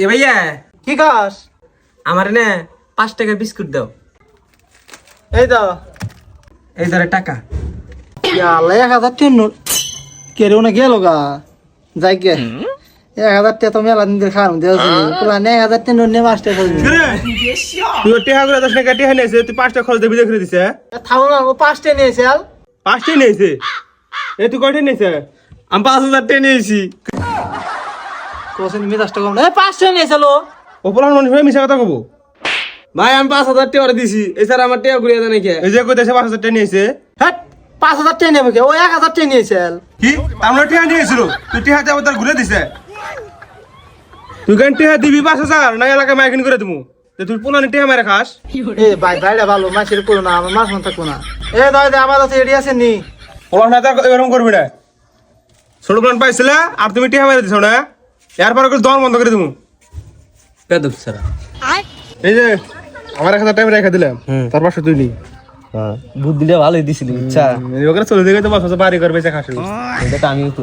এ ভাইয়া কি কাজ? আমার না 5 টাকার বিস্কুট দাও। এই দাও। এই ধরে টাকা। আল্লাহ 1000 টাকা নোট কেউ না গেল গা যাই গে 1000 টাকা তো মেলা দিন ধরে খাওয়ানো দিয়েছি প্লান 1000 টাকা নোট নিয়ে মাস্টার করে তুই টেহা করে 10 টাকা টেহা নিয়েছে তুই 5 টাকা খরচ দিয়ে বিদায় করে দিছে। থামো না ও 5 টাকা নিয়েছে আল 5 টাকা নিয়েছে এ তুই কয়টা নিয়েছে? আমি 5000 টাকা নিয়েছি। কোসেন মেজাজটা কম না 5 টাকা নিয়েছে লো ওপরান মানুষ হয়ে মিছা কথা কব ভাই আমি 5000 টাকা ওরে দিছি। এছাড়া আমার টাকা ঘুরিয়ে দেন নাকি? এই যে কইতেছে 5000 টাকা নিয়েছে। হ্যাঁ 5000 টাকা নেবে কে ও 1000 টাকা নিয়েছে আল কি আমরা টেহা নিয়েছিল তুই টেহা দিয়ে আবার ঘুরে দিছে। তুই কেন টেহা দিবি 5000 না এলাকা মাইকিং করে দিমু তুই পুনানি টেহা মেরে খাস। এ ভাই ভাইরা ভালো মাছের পুরো না আমার মাছ মন থাকবো না এ দাও দে আমার কাছে এডি আছে নি ওরা না তো এরকম করবি না ছোট প্ল্যান পাইছিলে আর তুমি টেহা মেরে দিছো না এরপর করে দর বন্ধ করে দিমু। বেদব সারা। এই যে আমার 1000 টাকা রেখে দিলাম তার পাশে তুই নি বুদ্ধি দিয়ে ভালোই দিছিলি। আচ্ছা ওখানে চলে যাবে তো বাসা বাড়ি করবে খাস এটা আমিও তো